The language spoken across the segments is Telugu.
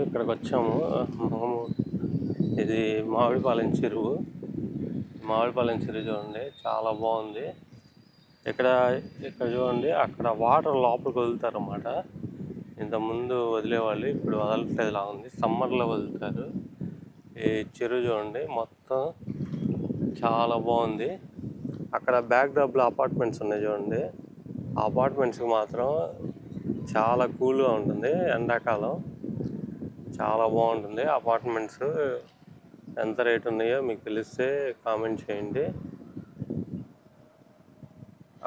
ఇక్కడికి వచ్చాము. ఇది మామిడిపాలెం చెరువు. మామిడిపాలెం చెరువు చూడండి, చాలా బాగుంది. ఇక్కడ చూడండి, అక్కడ వాటర్ లోపలికి వదులుతారు అన్నమాట. ఇంతకుముందు వదిలేవాళ్ళు, ఇప్పుడు వదలట్లేదులా ఉంది. సమ్మర్లో వదులుతారు. ఈ చెరువు చూడండి, మొత్తం చాలా బాగుంది. అక్కడ బ్యాక్ డ్రాప్లో అపార్ట్మెంట్స్ ఉన్నాయి చూడండి. ఆ అపార్ట్మెంట్స్కి మాత్రం చాలా కూల్గా ఉంటుంది. ఎండాకాలం చాలా బాగుంటుంది. అపార్ట్మెంట్స్ ఎంత రేట్ ఉన్నాయో మీకు తెలిస్తే కామెంట్ చేయండి.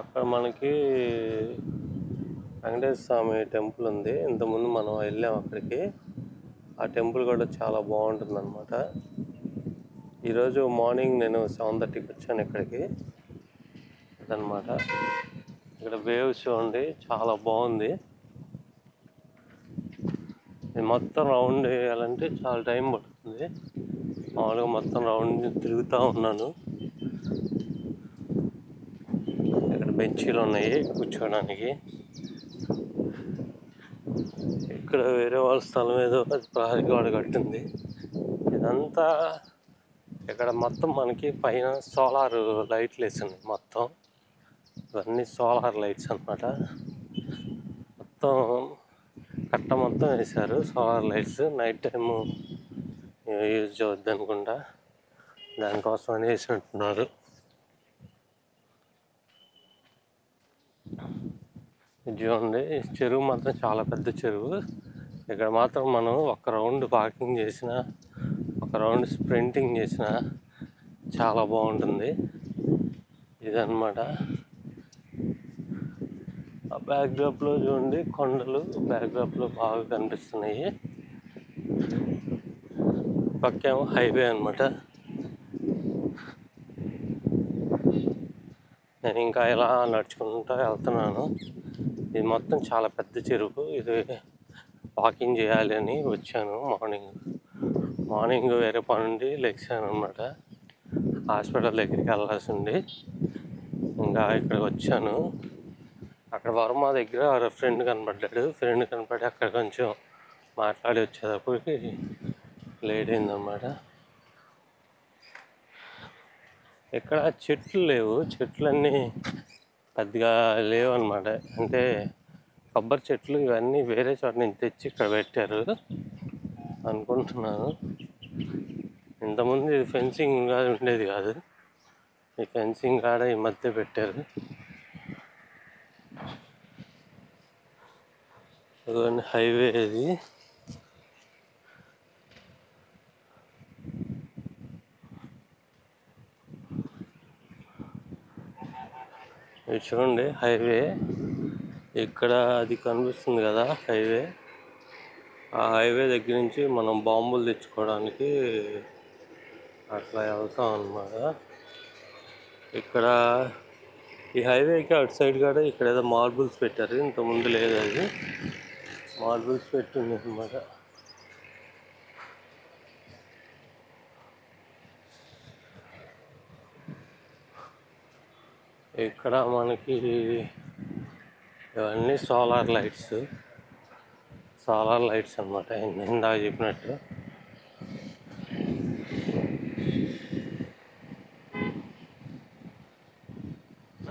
అక్కడ మనకి వెంకటేశ్వర స్వామి టెంపుల్ ఉంది. ఇంతకుముందు మనం వెళ్ళాం అక్కడికి. ఆ టెంపుల్ కూడా చాలా బాగుంటుంది అన్నమాట. ఈరోజు మార్నింగ్ నేను 7:30కి వచ్చాను ఇక్కడికి. అదనమాట. ఇక్కడ వేవ్స్ చూడండి, చాలా బాగుంది. ఇది మొత్తం రౌండ్ వేయాలంటే చాలా టైం పడుతుంది. మామూలుగా మొత్తం రౌండ్ తిరుగుతూ ఉన్నాను. ఇక్కడ బెంచీలు ఉన్నాయి కూర్చోడానికి. ఇక్కడ వేరే వాళ్ళ స్థలం ఏదో ప్రహరీ గోడ కట్టింది. ఇదంతా ఇక్కడ మొత్తం మనకి పైన సోలార్ లైట్లు వేసింది. మొత్తం ఇవన్నీ సోలార్ లైట్స్ అన్నమాట. మొత్తం కట్ట మొత్తం వేశారు solar lights. Night time use చేయవద్దు అనుకుంటా, దానికోసం అని వేసి ఉంటున్నారు. చూడండి, చెరువు మాత్రం చాలా పెద్ద చెరువు. ఇక్కడ మాత్రం మనం ఒక రౌండ్ వాకింగ్ చేసిన, ఒక రౌండ్ స్ప్రింటింగ్ చేసిన చాలా బాగుంటుంది. ఇదన్నమాట. ఆ బ్యాక్ డ్రాప్లో చూడండి, కొండలు బ్యాక్ డ్రాప్లో బాగా కనిపిస్తున్నాయి. పక్కేమో హైవే అనమాట. నేను ఇంకా ఇలా నడుచుకుంటూ వెళ్తున్నాను. ఇది మొత్తం చాలా పెద్ద చెరువు. ఇది వాకింగ్ చేయాలి అని వచ్చాను. మార్నింగ్ వేరే పని నుండి లెగ్సాను అనమాట. హాస్పిటల్ దగ్గరికి వెళ్ళాల్సి ఉంది. ఇంకా ఇక్కడికి వచ్చాను. అక్కడ వర్మ దగ్గర ఫ్రెండ్ కనపడి అక్కడ కొంచెం మాట్లాడి వచ్చేటప్పటికి లేట్ అయిందన్నమాట. ఇక్కడ చెట్లు లేవు, చెట్లన్నీ పెద్దగా లేవు అన్నమాట. అంటే కొబ్బరి చెట్లు ఇవన్నీ వేరే చోట నుంచి తెచ్చి ఇక్కడ పెట్టారు అనుకుంటున్నాను. ఇంతకుముందు ఇది ఫెన్సింగ్ ఉండేది కాదు. ఈ ఫెన్సింగ్ కాడ ఈ మధ్య పెట్టారు. హైవే ఇది. ఇది చూడండి హైవే. ఇక్కడ అది కనిపిస్తుంది కదా హైవే. ఆ హైవే దగ్గర నుంచి మనం బాంబులు తెచ్చుకోవడానికి అట్లా వెళ్తాం అన్నమాట. ఇక్కడ ఈ హైవేకి అటు సైడ్ కూడా ఇక్కడ ఏదో మార్బుల్స్ పెట్టారు. ఇంతకుముందు లేదు, అది మార్బుల్స్ పెట్టింది అన్నమాట. ఇక్కడ మనకి ఇవన్నీ సోలార్ లైట్స్ అన్నమాట. ఇందాక చెప్పినట్టు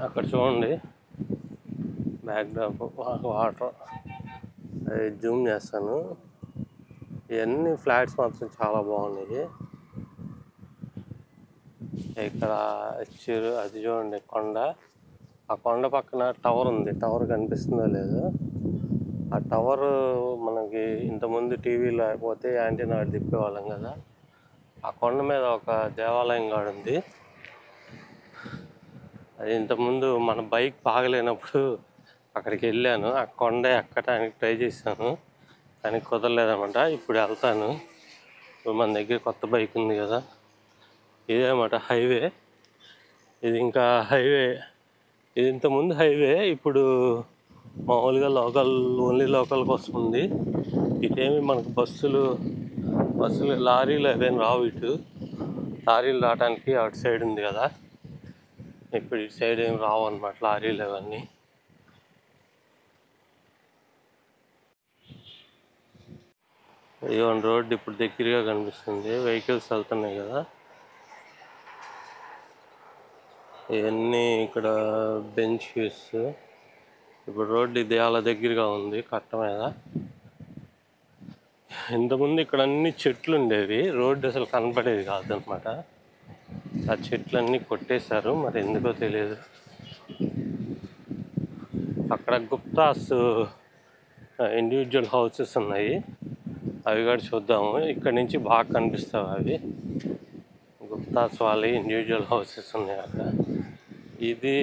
అక్కడ చూడండి బ్యాక్ డ్రాప్ వాటర్. అది జూమ్ చేస్తాను. ఇవన్నీ ఫ్లాట్స్ మాత్రం చాలా బాగున్నాయి. ఇక్కడ అది చూడండి కొండ. ఆ కొండ పక్కన టవర్ ఉంది. టవర్ కనిపిస్తుందో లేదో. ఆ టవర్ మనకి ఇంతకుముందు టీవీ లేకపోతే యాంటీనా తిప్పేవాళ్ళం కదా. ఆ కొండ మీద ఒక దేవాలయం కూడా ఉంది. అది ఇంతకుముందు మన బైక్ బాగలేనప్పుడు అక్కడికి వెళ్ళాను. ఆ కొండ ఎక్కడానికి ట్రై చేశాను, కానీ కుదరలేదన్నమాట. ఇప్పుడు వెళ్తాను. ఇప్పుడు మన దగ్గర కొత్త బైక్ ఉంది కదా. ఇదేమాట హైవే. ఇది ఇంకా హైవే. ఇది ఇంతకుముందు హైవే, ఇప్పుడు మామూలుగా ఓన్లీ లోకల్కి వస్తుంది. ఇదేమి మనకు బస్సులు లారీలు అవేమి రావు. ఇటు లారీలు రావడానికి అటు సైడ్ ఉంది కదా. ఇప్పుడు ఇటు సైడ్ ఏమి రావు అన్నమాట లారీలు అవన్నీ. ఇదిగోండి రోడ్డు ఇప్పుడు దగ్గరగా కనిపిస్తుంది, వెహికల్స్ వెళ్తున్నాయి కదా. ఇవన్నీ ఇక్కడ బెంచెస్. ఇప్పుడు రోడ్డు ఇది చాలా దగ్గరగా ఉంది కట్ట మీద. ఇంతకుముందు ఇక్కడ అన్ని చెట్లు ఉండేవి, రోడ్డు అసలు కనపడేది కాదనమాట. ఆ చెట్లన్నీ కొట్టేశారు, మరి ఎందుకో తెలియదు. అక్కడ గుప్తాస్ ఇండివిజువల్ హౌసెస్ ఉన్నాయి, అవి కూడా చూద్దాము. ఇక్కడ నుంచి బాగా కనిపిస్తాయి అవి. గుప్తాస్ వాళ్ళ ఇండివిజువల్ హౌసెస్ ఉన్నాయి అక్కడ. ఇది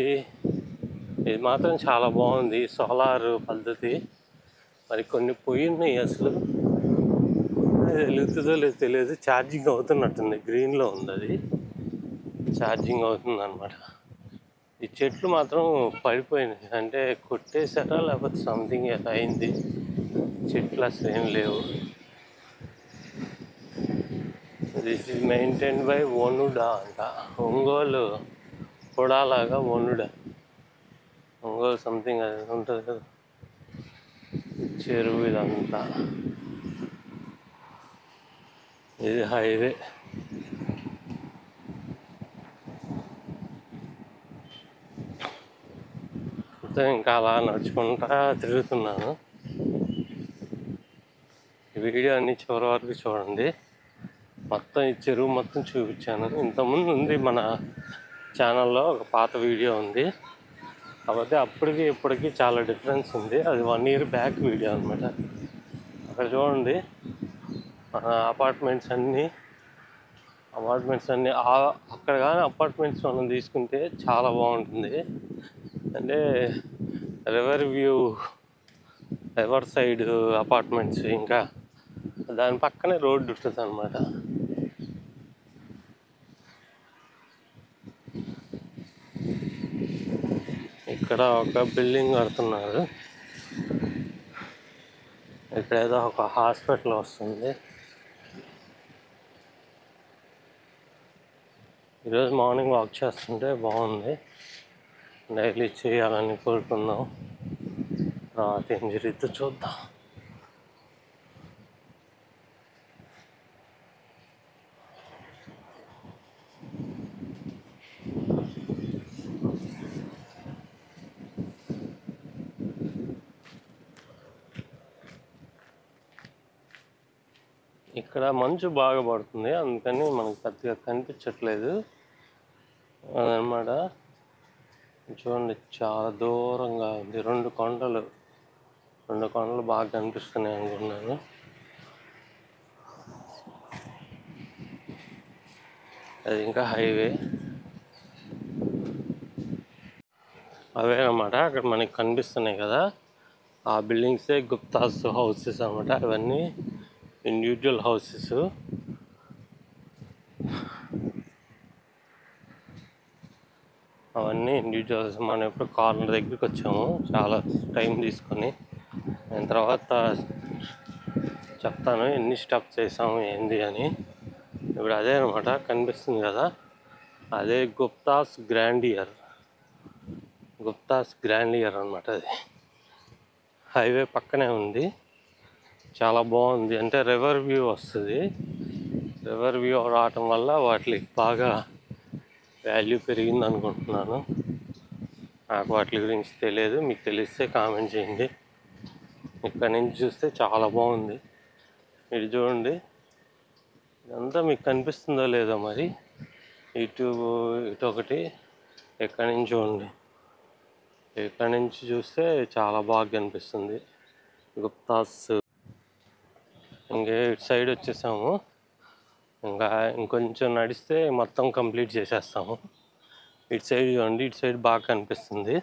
మాత్రం చాలా బాగుంది, సోలార్ పద్ధతి. మరి కొన్ని పోయినాయి అసలు, వెలుగుతుందో లేదో తెలియదు. ఛార్జింగ్ అవుతున్నట్టుంది, గ్రీన్లో ఉంది, అది ఛార్జింగ్ అవుతుంది అనమాట. ఈ చెట్లు మాత్రం పడిపోయినాయి, అంటే కొట్టేశారా లేకపోతే సంథింగ్ ఎలా అయింది. చెట్లు అసలు ఏం లేవు. దిస్ ఈజ్ మెయింటైన్ బై ఒనుడా అంట, ఒంగోలు కొడాలాగా ఒనుడా, ఒంగోలు సంథింగ్ అది ఉంటుంది కదా చెరువు. ఇదంతా ఇది హైవే. ఇంకా అలా నడుచుకుంటా తిరుగుతున్నాను. ఈ వీడియో అన్ని చివరి వరకు చూడండి. మొత్తం ఈ చెరువు మొత్తం చూపించాను. ఇంతకుముందు ఉంది మన ఛానల్లో ఒక పాత వీడియో ఉంది, కాకపోతే అప్పటికి ఇప్పటికి చాలా డిఫరెన్స్ ఉంది. అది 1 year బ్యాక్ వీడియో అనమాట. అక్కడ చూడండి అపార్ట్మెంట్స్ అన్నీ అక్కడ కానీ అపార్ట్మెంట్స్ మనం తీసుకుంటే చాలా బాగుంటుంది. అంటే రివర్ సైడ్ అపార్ట్మెంట్స్, ఇంకా దాని పక్కనే రోడ్డు ఉంటుంది అనమాట. ఇక్కడ ఒక బిల్డింగ్ కడుతున్నారు, ఇక్కడ ఏదో ఒక హాస్పిటల్ వస్తుంది. ఈరోజు మార్నింగ్ వాక్ చేస్తుంటే బాగుంది, డైలీ చేయాలని కోరుకుందాం. తర్వాత ఏం జరుగుతుందో చూద్దాం. ఇక్కడ మంచు బాగా పడుతుంది, అందుకని మనకు పెద్దగా కనిపించట్లేదు అదనమాట. చూడండి చాలా దూరంగా ఉంది, 2 కొండలు బాగా కనిపిస్తున్నాయి అనుకున్నాను. అది ఇంకా హైవే అవే అన్నమాట. అక్కడ మనకి కనిపిస్తున్నాయి కదా ఆ బిల్డింగ్సే గుప్తాస్ హౌసెస్ అన్నమాట. అవన్నీ ఇండివిజువల్ హౌసెస్. అవన్నీ ఇండివిజువల్స్. మనం ఎప్పుడు కార్నర్ దగ్గరికి వచ్చాము, చాలా టైం తీసుకొని. దాని తర్వాత చెప్తాను ఎన్ని స్టెప్స్ చేసాము ఏంది అని. ఇప్పుడు అదే అనమాట కనిపిస్తుంది కదా, అదే గుప్తాస్ గ్రాండియర్ అనమాట. అది హైవే పక్కనే ఉంది, చాలా బాగుంది. అంటే రివర్ వ్యూ వస్తుంది. రివర్ వ్యూ రావటం వల్ల వాటికి బాగా వాల్యూ పెరిగింది అనుకుంటున్నాను. నాకు వాటి గురించి తెలియదు, మీకు తెలిస్తే కామెంట్ చేయండి. ఇక్కడ నుంచి చూస్తే చాలా బాగుంది. ఇటు చూడండి, ఇదంతా మీకు కనిపిస్తుందో లేదో మరి. ఇటు ఒకటి, ఎక్కడి నుంచి చూడండి, ఇక్కడ నుంచి చూస్తే చాలా బాగా కనిపిస్తుంది గుప్తాస్. ఇంకా ఇటు సైడ్ వచ్చేసాము, ఇంకా ఇంకొంచెం నడిస్తే మొత్తం కంప్లీట్ చేసేస్తాము. ఇటు సైడ్ చూడండి, ఇటు సైడ్ బాగా కనిపిస్తుంది.